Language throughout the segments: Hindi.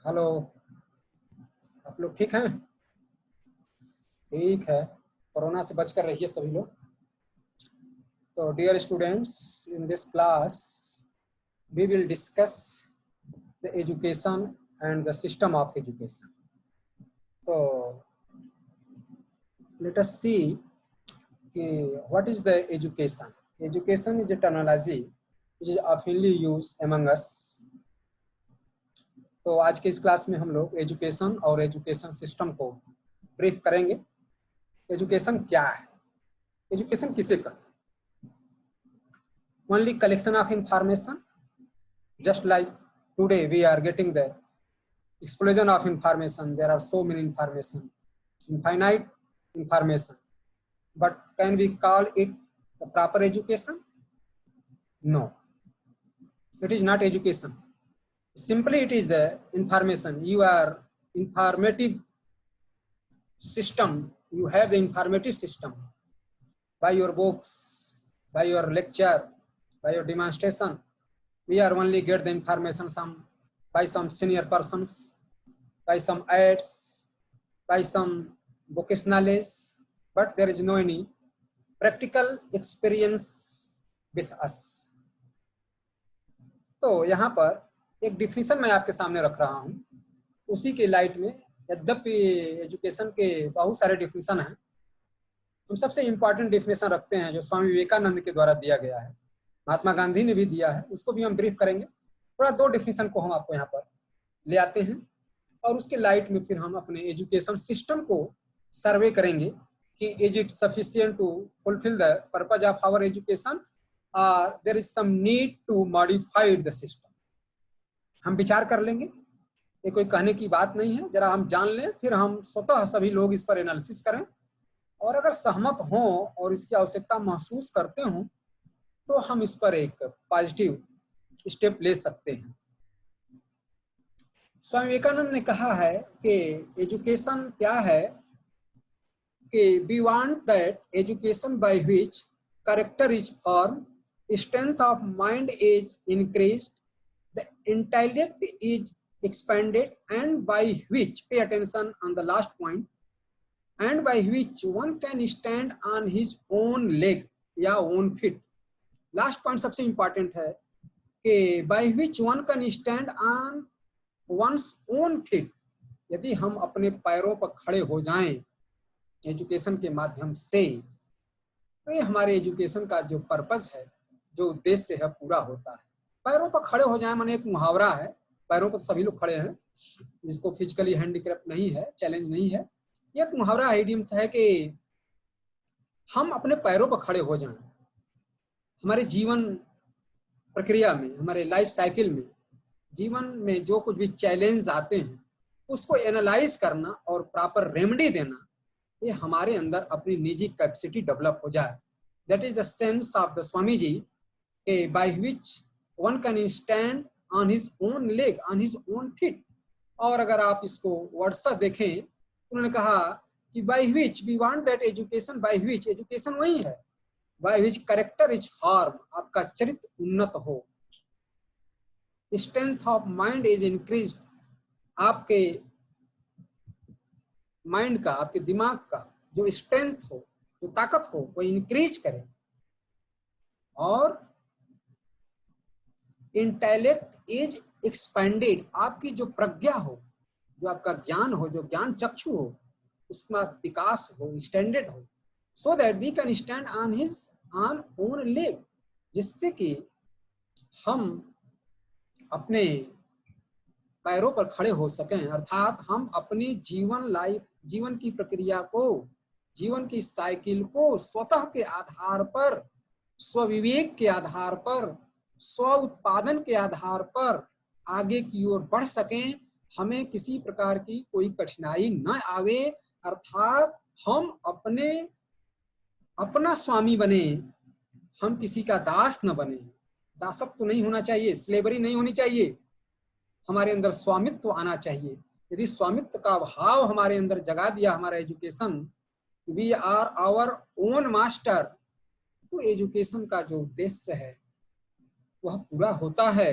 हेलो, आप लोग ठीक हैं? ठीक है। कोरोना से बचकर रहिए सभी लोग। तो dear students, in this class we will discuss the education and the system of education. तो लेट अस सी कि what is the education. Education is a terminology which is oftenly used among us. तो आज के इस क्लास में हम लोग एजुकेशन और एजुकेशन सिस्टम को ब्रीफ करेंगे। एजुकेशन क्या है? एजुकेशन किसे कहते हैं? Only collection of information, just like today we are getting the explosion of information. There are so many information, infinite information, but can we call it the proper education? No, it is not education. Simply it is the information. You are informative system. You have the informative system by your books, by your lecture, by your demonstration. We are only get the information by some senior persons, by some ads, by some bookish knowledge, but there is no any practical experience with us. तो यहाँ पर एक डिफिनीशन मैं आपके सामने रख रहा हूँ, उसी के लाइट में यद्यपि एजुकेशन के बहुत सारे डिफिनीशन हैं, हम सबसे इम्पोर्टेंट डिफिनीशन रखते हैं जो स्वामी विवेकानंद के द्वारा दिया गया है, महात्मा गांधी ने भी दिया है, उसको भी हम ब्रीफ करेंगे। थोड़ा दो डिफिनीशन को हम आपको यहाँ पर ले आते हैं और उसके लाइट में फिर हम अपने एजुकेशन सिस्टम को सर्वे करेंगे कि is it sufficient to fulfil the purpose of our education और there is some need to modify the system. हम विचार कर लेंगे, ये कोई कहने की बात नहीं है, जरा हम जान लें, फिर हम स्वतः सभी लोग इस पर एनालिसिस करें और अगर सहमत हों और इसकी आवश्यकता महसूस करते हों तो हम इस पर एक पॉजिटिव स्टेप ले सकते हैं। स्वामी विवेकानंद ने कहा है कि एजुकेशन क्या है कि we want that education by which character is form, strength of mind is increased, the intellect is expanded, and by which, pay attention on the last point, and by which one can stand on his own leg या own feet. लास्ट पॉइंट सबसे इंपॉर्टेंट है कि by which one can stand on one's own feet. यदि हम अपने पैरों पर खड़े हो जाएं एजुकेशन के माध्यम से, तो ये हमारे एजुकेशन का जो पर्पस है, जो उद्देश्य है, पूरा होता है। पैरों पर खड़े हो जाए माने एक मुहावरा है, पैरों पर सभी लोग खड़े हैं, जिसको फिजिकली हैंडीक्राफ्ट नहीं है, चैलेंज नहीं है, ये एक मुहावरा आइडियम्स है कि हम अपने पैरों पर खड़े हो जाएं। हमारे जीवन प्रक्रिया में, हमारे लाइफ साइकिल में, जीवन में जो कुछ भी चैलेंज आते हैं उसको एनालाइज करना और प्रॉपर रेमेडी देना, ये हमारे अंदर अपनी निजी कैपेसिटी डेवलप हो जाए। That is the sense of the Swami ji के by which one can stand on his own leg, on his own feet. और अगर आप इसको वर्डसा देखें, उन्होंने कहा कि by which we want that education, by which education वही है, by which character is formed, आपका चरित्र उन्नत हो, strength of mind is increased, आपके माइंड का, आपके दिमाग का जो स्ट्रेंथ हो, जो ताकत हो, वो इंक्रीज करे, और इंटेलेक्ट इज एक्सपेंडेड, आपकी जो प्रज्ञा हो, जो आपका ज्ञान हो, जो ज्ञान चक्षु हो, उसका विकास हो, एक्सटेंडेड हो, so that we can stand on his on own leg, जिससे कि हम अपने पैरों पर खड़े हो सकें, अर्थात हम अपनी जीवन की प्रक्रिया को, जीवन की साइकिल को स्वतः के आधार पर, स्वविवेक के आधार पर, स्व उत्पादन के आधार पर आगे की ओर बढ़ सकें, हमें किसी प्रकार की कोई कठिनाई न आवे, अर्थात हम अपना स्वामी बने, हम किसी का दास न बने। दासत्व तो नहीं होना चाहिए, स्लेवरी नहीं होनी चाहिए, हमारे अंदर स्वामित्व आना चाहिए। यदि स्वामित्व का भाव हमारे अंदर जगा दिया हमारा education, we are our own master, तो एजुकेशन का जो उद्देश्य है वह पूरा होता है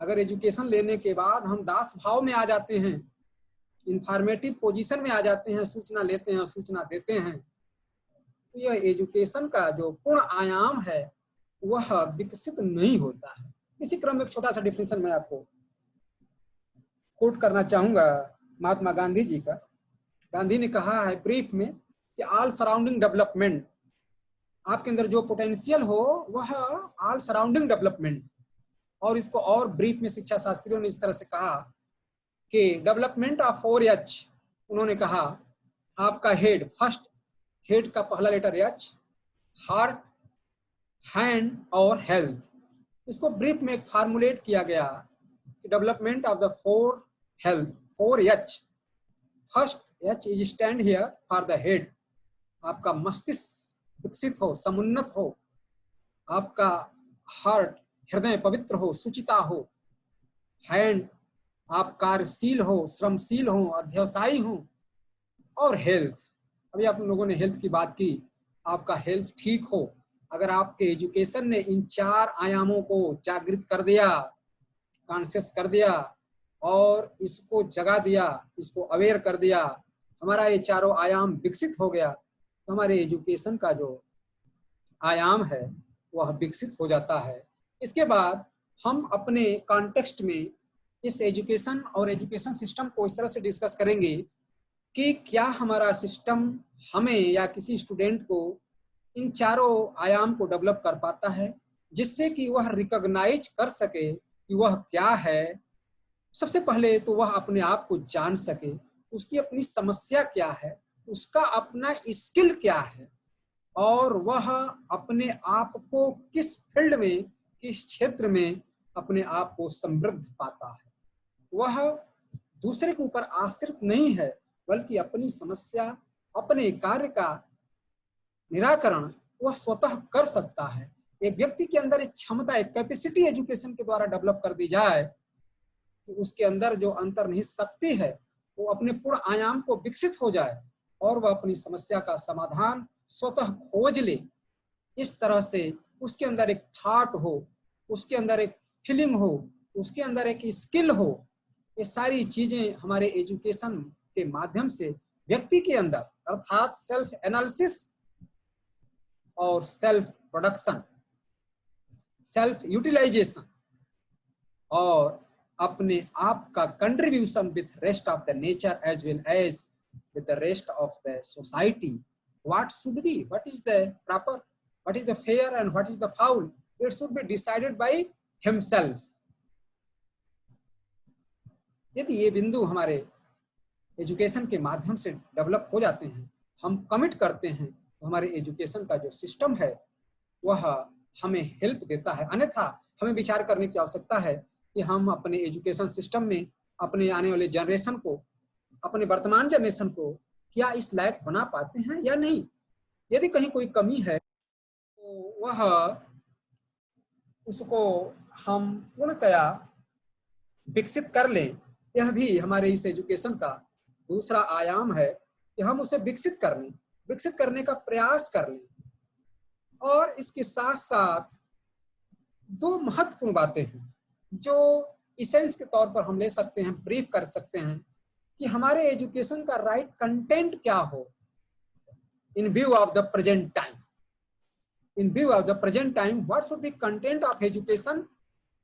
अगर एजुकेशन लेने के बाद हम दास भाव में आ जाते हैं, इंफॉर्मेटिव पोजीशन में आ जाते हैं, सूचना लेते हैं, सूचना देते हैं, तो यह एजुकेशन का जो पूर्ण आयाम है वह विकसित नहीं होता है। इसी क्रम में एक छोटा सा डिफिनेशन मैं आपको कोट करना चाहूंगा महात्मा गांधी जी का। गांधी ने कहा है ब्रीफ में कि ऑल सराउंडिंग डेवलपमेंट, आपके अंदर जो पोटेंशियल हो वह ऑल सराउंडिंग डेवलपमेंट। और इसको और ब्रीफ में शिक्षा शास्त्रियों ने इस तरह से कहा कि डेवलपमेंट ऑफ 4H। उन्होंने कहा आपका हेड, फर्स्ट हेड का पहला लेटर H, हार्ट, हैंड और हेल्थ। इसको ब्रीफ में फार्मुलेट किया गया कि development of the 4H। First H is stand here for the head. आपका मस्तिष्क विकसित हो, समुन्नत हो, आपका हार्ट, हृदय पवित्र हो, सुचिता हो, हैंड आप कार्यशील हो, श्रमशील हो, अध्यवसायी हो, और हेल्थ, अभी आप लोगों ने हेल्थ की बात की, आपका हेल्थ ठीक हो। अगर आपके एजुकेशन ने इन 4 आयामों को जागृत कर दिया, कॉन्शियस कर दिया और इसको जगा दिया, इसको अवेयर कर दिया, हमारा ये चारों आयाम विकसित हो गया, तो हमारे एजुकेशन का जो आयाम है वह विकसित हो जाता है। इसके बाद हम अपने कॉन्टेक्स्ट में इस एजुकेशन और एजुकेशन सिस्टम को इस तरह से डिस्कस करेंगे कि क्या हमारा सिस्टम हमें या किसी स्टूडेंट को इन चारों आयाम को डेवलप कर पाता है, जिससे कि वह रिकॉग्नाइज कर सके कि वह क्या है। सबसे पहले तो वह अपने आप को जान सके, उसकी अपनी समस्या क्या है, उसका अपना स्किल क्या है, और वह अपने आप को किस फील्ड में, किस क्षेत्र में अपने आप को समृद्ध पाता है। वह दूसरे के ऊपर आश्रित नहीं है, बल्कि अपनी समस्या, अपने कार्य का निराकरण वह स्वतः कर सकता है। एक व्यक्ति के अंदर एक क्षमता, एक कैपेसिटी एजुकेशन के द्वारा डेवलप कर दी जाए तो उसके अंदर जो अंतर्निहित शक्ति है वो अपने पूर्ण आयाम को विकसित हो जाए और वह अपनी समस्या का समाधान स्वतः खोज ले। इस तरह से उसके अंदर एक थॉट हो, उसके अंदर एक फीलिंग हो, उसके अंदर एक स्किल हो। ये सारी चीजें हमारे एजुकेशन के माध्यम से व्यक्ति के अंदर, अर्थात सेल्फ एनालिसिस और सेल्फ प्रोडक्शन, सेल्फ यूटिलाइजेशन और अपने आप का contribution with rest of the nature as well as with the rest of the society. What should be, what is the proper, what is the fair and what is the foul, it should be decided by himself. यदि ये बिंदु हमारे एजुकेशन के माध्यम से डेवलप हो जाते हैं, हम कमिट करते हैं, तो हमारे एजुकेशन का जो सिस्टम है वह हमें हेल्प देता है। अन्यथा हमें विचार करने की आवश्यकता है कि हम अपने एजुकेशन सिस्टम में अपने आने वाले जनरेशन को, अपने वर्तमान जनरेशन को क्या इस लायक बना पाते हैं या नहीं। यदि कहीं कोई कमी है तो वह उसको हम पूर्णतया विकसित कर लें। यह भी हमारे इस एजुकेशन का दूसरा आयाम है कि हम उसे विकसित करने का प्रयास कर लें। और इसके साथ साथ 2 महत्वपूर्ण बातें हैं जो इसेंस के तौर पर हम ले सकते हैं, ब्रीफ कर सकते हैं कि हमारे एजुकेशन का राइट कंटेंट क्या हो इन view of the present time. In view of the present time, what should be content of education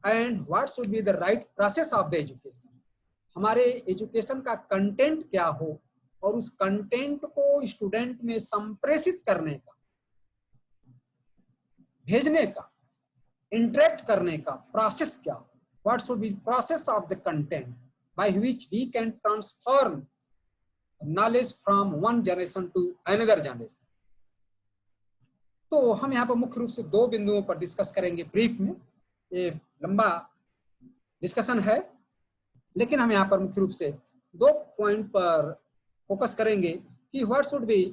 and what should be the right process of the education. हमारे एजुकेशन का कंटेंट क्या हो और उस कंटेंट को स्टूडेंट में संप्रेषित करने का, भेजने का, इंटरेक्ट करने का प्रोसेस क्या हो। What should be process of the content by which we can transform knowledge from one generation to another generation। तो हम यहाँ पर मुख्य रूप से 2 बिंदुओं पर डिस्कस करेंगे ब्रीफ में। ये लंबा डिस्कशन है, लेकिन हम यहाँ पर मुख्य रूप से 2 पॉइंट पर फोकस करेंगे कि what should be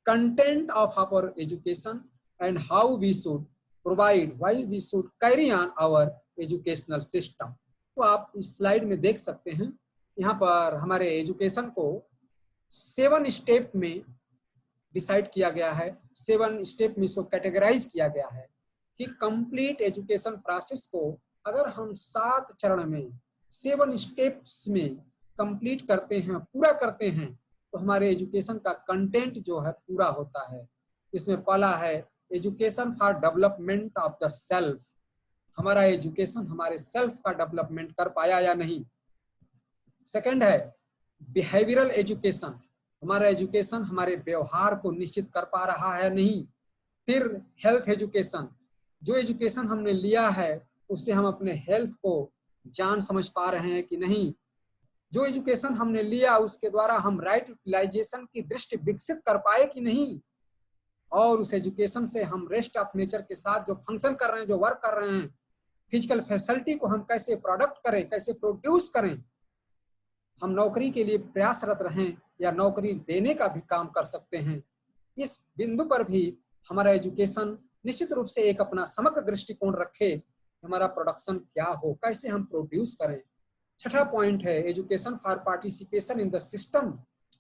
content of our education and how we should provide, why we should carry on our educational system. तो आप इस स्लाइड में देख सकते हैं, यहाँ पर हमारे एजुकेशन को 7 स्टेप में डिसाइड किया गया है, 7 स्टेप में इसको कैटेगराइज किया गया है कि कंप्लीट एजुकेशन प्रोसेस को अगर हम 7 चरण में 7 स्टेप्स में कंप्लीट करते हैं, पूरा करते हैं, तो हमारे एजुकेशन का कंटेंट जो है पूरा होता है। इसमें पहला है education for development of the self. हमारा एजुकेशन हमारे सेल्फ का डेवलपमेंट कर पाया या नहीं। सेकंड है बिहेवियरल एजुकेशन। हमारा एजुकेशन हमारे व्यवहार को निश्चित कर पा रहा है नहीं। फिर हेल्थ एजुकेशन, जो एजुकेशन हमने लिया है उससे हम अपने हेल्थ को जान समझ पा रहे हैं कि नहीं। जो एजुकेशन हमने लिया उसके द्वारा हम राइट यूटिलाइजेशन की दृष्टि विकसित कर पाए कि नहीं। और उस एजुकेशन से हम रेस्ट ऑफ नेचर के साथ जो फंक्शन कर रहे हैं, जो वर्क कर रहे हैं, फिजिकल फैसिलिटी को हम कैसे प्रोडक्ट करें, कैसे प्रोड्यूस करें, हम नौकरी के लिए प्रयासरत रहें या नौकरी देने का भी काम कर सकते हैं। इस बिंदु पर भी हमारा एजुकेशन निश्चित रूप से एक अपना समग्र दृष्टिकोण रखे। हमारा प्रोडक्शन क्या हो, कैसे हम प्रोड्यूस करें। छठा पॉइंट है education for participation in the system.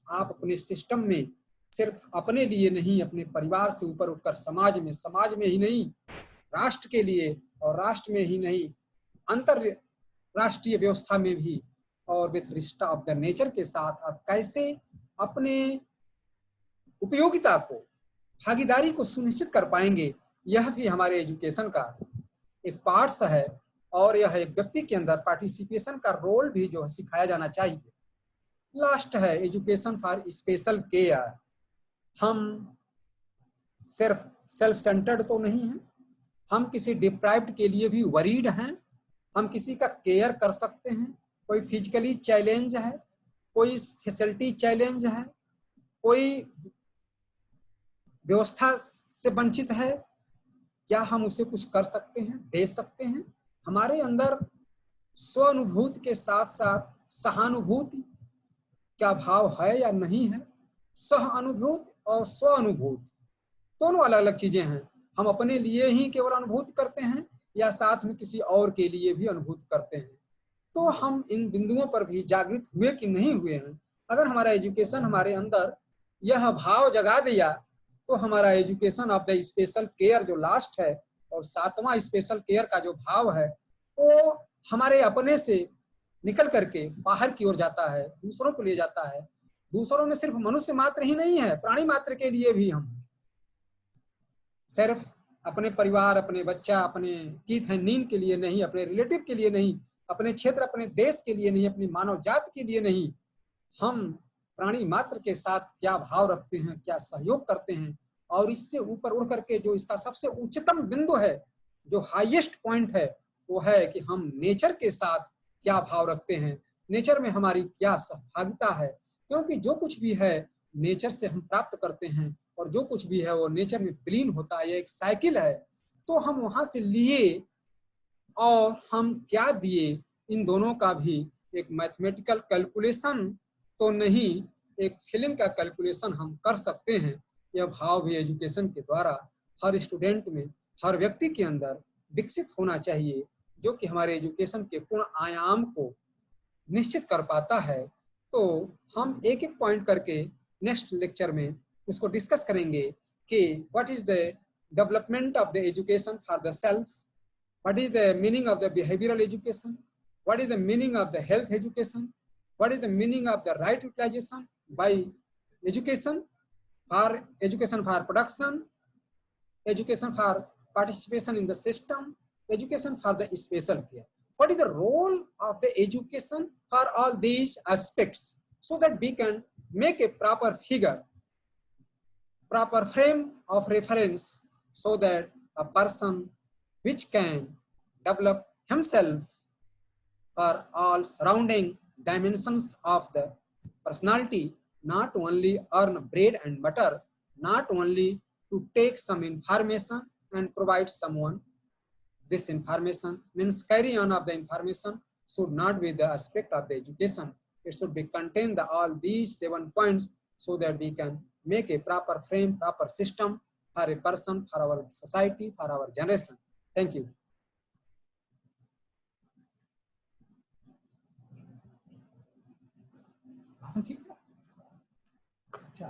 आप अपने सिस्टम में सिर्फ अपने लिए नहीं, अपने परिवार से ऊपर उठकर समाज में ही नहीं, राष्ट्र के लिए, और राष्ट्र में ही नहीं, अंतरराष्ट्रीय व्यवस्था में भी, और with respect of the nature के साथ आप कैसे अपने उपयोगिता को, भागीदारी को सुनिश्चित कर पाएंगे। यह भी हमारे एजुकेशन का एक पार्ट्स है। और यह एक व्यक्ति के अंदर पार्टिसिपेशन का रोल भी जो है सिखाया जाना चाहिए। लास्ट है एजुकेशन फॉर स्पेशल केयर। हम सिर्फ सेल्फ सेंटर्ड तो नहीं है, हम किसी डिप्राइव्ड के लिए भी वरीड हैं। हम किसी का केयर कर सकते हैं। कोई फिजिकली चैलेंज है, कोई फैसिलिटी चैलेंज है, कोई व्यवस्था से वंचित है, क्या हम उसे कुछ कर सकते हैं, दे सकते हैं। हमारे अंदर स्वानुभूति के साथ साथ सहानुभूति क्या भाव है या नहीं है। सह अनुभूति और स्व अनुभूति दोनों अलग अलग चीजें हैं। हम अपने लिए ही केवल अनुभूति करते हैं या साथ में किसी और के लिए भी अनुभूति करते हैं। तो हम इन बिंदुओं पर भी जागृत हुए कि नहीं हुए हैं। अगर हमारा एजुकेशन हमारे अंदर यह भाव जगा दिया तो हमारा education of the special care जो लास्ट है और 7वां स्पेशल केयर का जो भाव है वो हमारे अपने से निकल करके बाहर की ओर जाता है, दूसरों को ले जाता है। दूसरों में सिर्फ मनुष्य मात्र ही नहीं है, प्राणी मात्र के लिए भी हम सिर्फ अपने परिवार, अपने बच्चा, अपने कीथ एंड नींद के लिए नहीं, अपने रिलेटिव के लिए नहीं, अपने क्षेत्र, अपने देश के लिए नहीं, अपनी मानव जाति के लिए नहीं, हम प्राणी मात्र के साथ क्या भाव रखते हैं, क्या सहयोग करते हैं। और इससे ऊपर उड़ करके जो इसका सबसे उच्चतम बिंदु है, जो हाईएस्ट पॉइंट है, वो है कि हम नेचर के साथ क्या भाव रखते हैं, नेचर में हमारी क्या सहभागिता है। क्योंकि जो कुछ भी है नेचर से हम प्राप्त करते हैं और जो कुछ भी है वो नेचर में विलीन होता है, ये एक साइकिल है। तो हम वहां से लिए और हम क्या दिए, इन दोनों का भी एक मैथमेटिकल कैलकुलेशन तो नहीं, एक फीलिंग का कैलकुलेशन हम कर सकते हैं। यह भाव भी एजुकेशन के द्वारा हर स्टूडेंट में, हर व्यक्ति के अंदर विकसित होना चाहिए, जो कि हमारे एजुकेशन के पूर्ण आयाम को निश्चित कर पाता है। तो हम एक एक पॉइंट करके नेक्स्ट लेक्चर में उसको डिस्कस करेंगे कि what is the development of the education for the self, what is the meaning of the behavioral education, what is the meaning of the health education, what is the meaning of the right utilization by education for production, education for participation in the system, education for the special care. What is the role of the education for all these aspects, so that we can make a proper figure, proper frame of reference, so that a person which can develop himself for all surrounding dimensions of the personality, not only earn bread and butter, not only to take some information and provide someone. This information means carry on of the information should not be the aspect of the education. It should be contain all these 7 points, so that we can make a proper frame, proper system for a person, for our society, for our generation. Thank you. ठीक है, अच्छा।